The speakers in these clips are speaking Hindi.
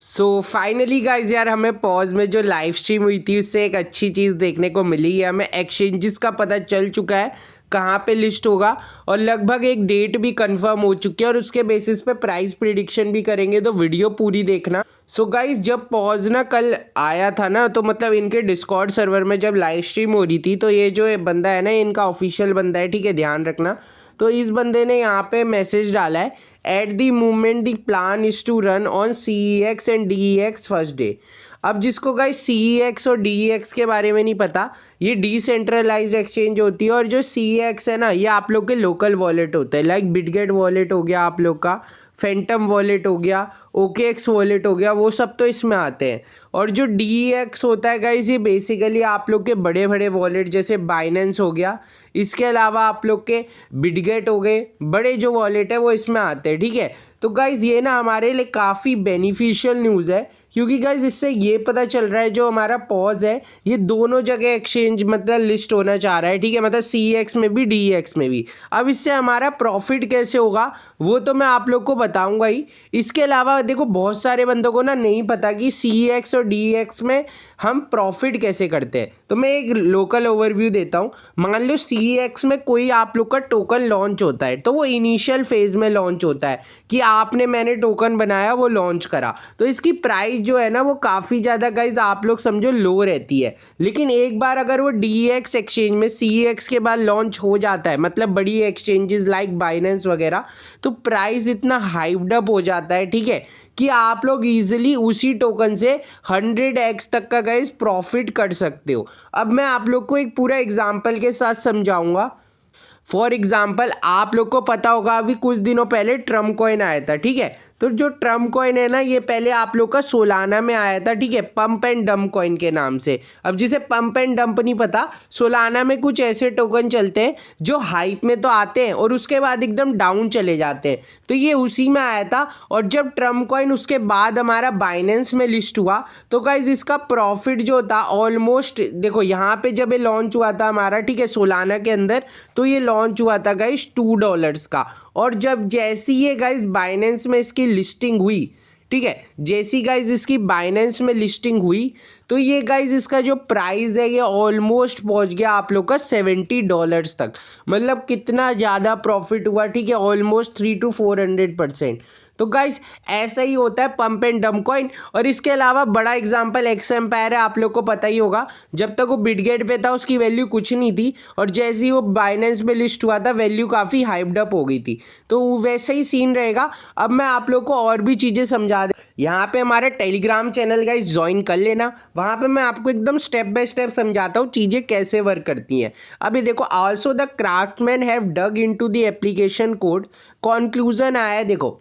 फाइनली गाइज यार हमें पॉज में जो लाइव स्ट्रीम हुई थी उससे एक अच्छी चीज़ देखने को मिली है। हमें एक्सचेंजेस का पता चल चुका है कहाँ पे लिस्ट होगा और लगभग एक डेट भी कंफर्म हो चुकी है और उसके बेसिस पे प्राइस प्रिडिक्शन भी करेंगे, तो वीडियो पूरी देखना। गाइज जब पॉज ना कल आया था ना, तो मतलब इनके डिस्कॉर्ड सर्वर में जब लाइव स्ट्रीम हो रही थी, तो ये जो बंदा है ना, इनका ऑफिशियल बंदा है, ठीक है, ध्यान रखना। तो इस बंदे ने यहाँ पे मैसेज डाला है, at the moment the plan is to run on CEX and DEX first day. अब जिसको गाइस CEX और DEX के बारे में नहीं पता, ये डिसेंट्रलाइज्ड एक्सचेंज होती है और जो CEX है ना, ये आप लोग के लोकल वॉलेट होता है, लाइक बिटगेट वॉलेट हो गया, आप लोग का फैंटम वॉलेट हो गया, OKX वॉलेट हो गया, वो सब तो इसमें आते हैं। और जो DEX होता है गाइस, ये बेसिकली आप लोग के बड़े बड़े वॉलेट जैसे बाइनेंस हो गया, इसके अलावा आप लोग के बिटगेट हो गए, बड़े जो वॉलेट है वो इसमें आते हैं, ठीक है। तो गाइज़ ये ना हमारे लिए काफ़ी बेनिफिशियल न्यूज़ है, क्योंकि गाइज़ इससे ये पता चल रहा है जो हमारा पॉज है ये दोनों जगह एक्सचेंज मतलब लिस्ट होना चाह रहा है, ठीक है, मतलब CEX में भी DEX में भी। अब इससे हमारा प्रॉफिट कैसे होगा वो तो मैं आप लोग को बताऊंगा ही। इसके अलावा देखो, बहुत सारे बंदों को ना नहीं पता कि CEX और DEX में हम प्रॉफिट कैसे करते हैं। तो मैं एक लोकल ओवरव्यू देता हूँ। मान लो CEX में कोई आप लोग का टोकन लॉन्च होता है, तो वो इनिशियल फेज में लॉन्च होता है कि मैंने टोकन बनाया, वो लॉन्च करा, तो इसकी प्राइस जो है ना वो काफ़ी ज़्यादा गाइज आप लोग समझो लो रहती है। लेकिन एक बार अगर वो DEX एक्सचेंज में CEX के बाद लॉन्च हो जाता है, मतलब बड़ी एक्सचेंजेस लाइक बाइनेंस वगैरह, तो प्राइस इतना हाइप्ड अप हो जाता है, ठीक है, कि आप लोग इजीली उसी टोकन से 100x तक का गाइज प्रॉफिट कर सकते हो। अब मैं आप लोग को एक पूरा एग्जांपल के साथ समझाऊंगा। फॉर एग्जाम्पल, आप लोग को पता होगा अभी कुछ दिनों पहले ट्रम्प कॉइन आया था, ठीक है। तो जो ट्रम्प कॉइन है ना, ये पहले आप लोग का सोलाना में आया था, ठीक है, पंप एंड डंप कॉइन के नाम से। अब जिसे पंप एंड डंप नहीं पता, सोलाना में कुछ ऐसे टोकन चलते हैं जो हाइप में तो आते हैं और उसके बाद एकदम डाउन चले जाते हैं, तो ये उसी में आया था। और जब ट्रम्प कॉइन उसके बाद हमारा बाइनेंस में लिस्ट हुआ, तो गाइज इसका प्रॉफिट जो था ऑलमोस्ट, देखो यहाँ पे जब ये लॉन्च हुआ था हमारा, ठीक है, सोलाना के अंदर, तो ये लॉन्च हुआ था गाइज $2 का। और जब जैसी ये गाइज बाइनेंस में इसकी लिस्टिंग हुई, ठीक है, जैसी गाइज इसकी बाइनेंस में लिस्टिंग हुई, तो ये गाइज इसका जो प्राइस है ये ऑलमोस्ट पहुंच गया आप लोग का $70 तक। मतलब कितना ज़्यादा प्रॉफिट हुआ, ठीक है, ऑलमोस्ट 300 to 400%। तो गाइज ऐसा ही होता है पंप एंड डंप कॉइन। और इसके अलावा बड़ा एग्जांपल एक्स एम्पायर है, आप लोग को पता ही होगा, जब तक वो बिटगेट पे था उसकी वैल्यू कुछ नहीं थी, और जैसे ही वो बाइनेंस में लिस्ट हुआ था वैल्यू काफ़ी हाइप्ड अप हो गई थी। तो वैसे ही सीन रहेगा। अब मैं आप लोग को और भी चीज़ें समझा दे, यहाँ पे हमारा टेलीग्राम चैनल गाइज ज्वाइन कर लेना, वहाँ पे मैं आपको एकदम स्टेप बाय स्टेप समझाता हूँ चीज़ें कैसे वर्क करती हैं। अभी देखो, also the craftsman have dug into the application code, conclusion आया है, देखो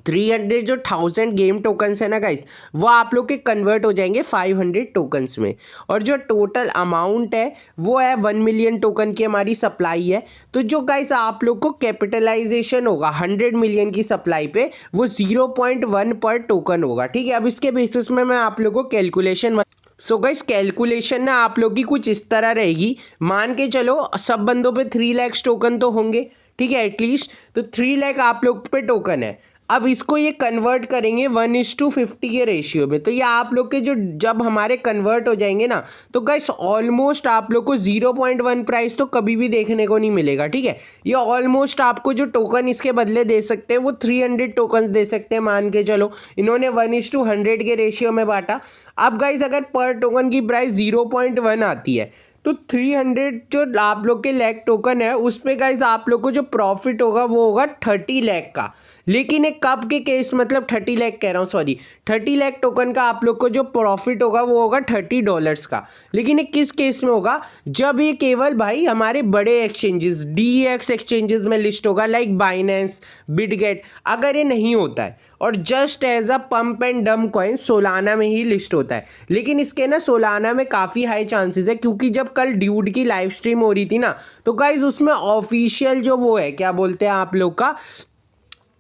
300 जो 1000 गेम टोकन्स है ना गाइस, वो आप लोग के कन्वर्ट हो जाएंगे 500 टोकन्स में। और जो टोटल अमाउंट है वो है 1 मिलियन टोकन की हमारी सप्लाई है। तो जो गाइस आप लोग को कैपिटलाइजेशन होगा 100 मिलियन की सप्लाई पे, वो 0.1 पर टोकन होगा, ठीक है। अब इसके बेसिस में मैं आप लोग को कैलकुलेशन गाइस कैलकुलेशन ना आप लोग की कुछ इस तरह रहेगी। मान के चलो सब बंदों पे 3 लाख टोकन तो होंगे, ठीक है, एटलीस्ट, तो 3 लाख आप लोग पे टोकन है। अब इसको ये कन्वर्ट करेंगे 1:50 के रेशियो में, तो ये आप लोग के जो जब हमारे कन्वर्ट हो जाएंगे ना, तो गाइस ऑलमोस्ट आप लोग को 0.1 प्राइस तो कभी भी देखने को नहीं मिलेगा, ठीक है। ये ऑलमोस्ट आपको जो टोकन इसके बदले दे सकते हैं वो 300 टोकन दे सकते हैं, मान के चलो इन्होंने 1:100 के रेशियो में बांटा। अब गाइस अगर पर टोकन की प्राइस 0.1 आती है, तो 300 जो आप लोग के लैक टोकन है उस पे गाइज आप लोग को जो प्रॉफिट होगा वो होगा 30 लाख का। लेकिन एक कब के केस, मतलब 30 लाख कह रहा हूँ, सॉरी, 30 लाख टोकन का आप लोग को जो प्रॉफिट होगा वो होगा $30 का। लेकिन ये किस केस में होगा, जब ये केवल भाई हमारे बड़े एक्सचेंजेस DEX एक्सचेंजेस में लिस्ट होगा, लाइक बाइनेंस, बिटगेट। अगर ये नहीं होता है और just as a pump and dump coin Solana में ही लिस्ट होता है, लेकिन इसके ना सोलाना में काफ़ी हाई चांसेस है, क्योंकि जब कल ड्यूड की लाइव स्ट्रीम हो रही थी ना, तो गाइज उसमें ऑफिशियल जो वो है, क्या बोलते हैं आप लोग का,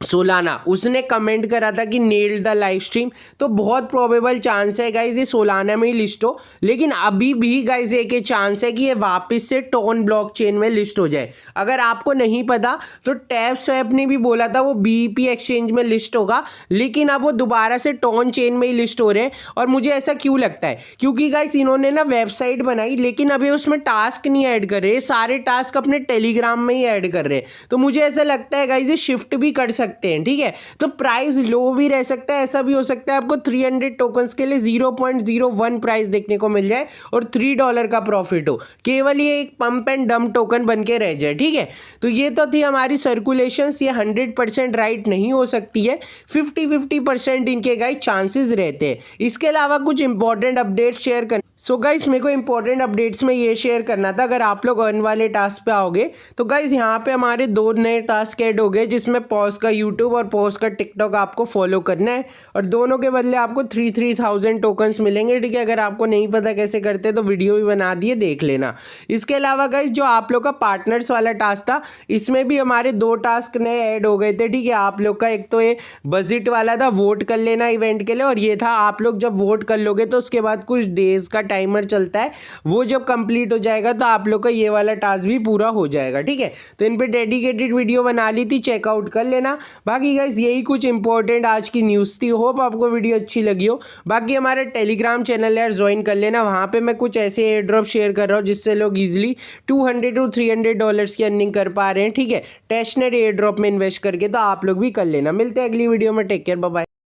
सोलाना, उसने कमेंट करा था कि नेल्ड द लाइव स्ट्रीम। तो बहुत प्रोबेबल चांस है गाइज ये सोलाना में ही लिस्ट हो, लेकिन अभी भी गाइज एक चांस है कि ये वापस से टोन ब्लॉकचेन में लिस्ट हो जाए। अगर आपको नहीं पता तो टैप स्वैप ने भी बोला था वो बीईपी एक्सचेंज में लिस्ट होगा, लेकिन अब वो दोबारा से टोन चेन में ही लिस्ट हो रहे हैं। और मुझे ऐसा क्यों लगता है, क्योंकि गाइज इन्होंने ना वेबसाइट बनाई, लेकिन अभी उसमें टास्क नहीं ऐड कर रहे, सारे टास्क अपने टेलीग्राम में ही ऐड कर रहे हैं। तो मुझे ऐसा लगता है गाइज ये शिफ्ट भी कर सकते हैं, ठीक है। तो प्राइस लो भी रह सकता है, ऐसा भी हो सकता है आपको 300 टोकन्स के लिए 0.01 प्राइस देखने को मिल जाए और $3 का प्रॉफिट हो, केवल ये एक पंप एंड डंप टोकन बन के रह जाए, ठीक है। तो ये तो थी हमारी सर्कुलेशंस, ये 100% राइट नहीं हो सकती है, 50-50% इनके गाइस चांसेस रहते हैं। इसके अलावा कुछ इंपॉर्टेंट अपडेट्स शेयर कर। सो गाइस मेरे को इंपॉर्टेंट अपडेट्स में ये शेयर करना था, अगर आप लोग अर्न वाले टास्क पे आओगे तो गाइस यहाँ पे हमारे 2 नए टास्क ऐड हो गए, जिसमें पॉज का यूट्यूब और पॉज का टिकटॉक आपको फॉलो करना है, और दोनों के बदले आपको 3000 टोकन्स मिलेंगे, ठीक है। अगर आपको नहीं पता कैसे करते तो वीडियो भी बना दिए, देख लेना। इसके अलावा गाइस जो आप लोग का पार्टनर्स वाला टास्क था, इसमें भी हमारे 2 टास्क नए ऐड हो गए थे, ठीक है। आप लोग का एक तो ये बजट वाला था, वोट कर लेना इवेंट के लिए, और ये था आप लोग जब वोट कर लोगे तो उसके बाद कुछ डेज का टाइमर चलता है, वो जब कंप्लीट हो जाएगा तो आप लोग का ये वाला टास्क भी पूरा हो जाएगा, ठीक है। तो इन पे डेडिकेटेड वीडियो बना ली थी, चेकआउट कर लेना। बाकी गाइस यही कुछ इंपॉर्टेंट आज की न्यूज़ थी, होप आपको वीडियो अच्छी लगी हो। बाकी हमारा टेलीग्राम चैनल यार ज्वाइन कर लेना, वहाँ पे मैं कुछ ऐसे एयर ड्रॉप शेयर कर रहा हूँ जिससे लोग इजीली $200 to $300 की अर्निंग कर पा रहे हैं, ठीक है, टेस्टनेट एयर ड्रॉप में इन्वेस्ट करके। तो आप लोग भी कर लेना। मिलते हैं अगली वीडियो में, टेक केयर, बाय बाय।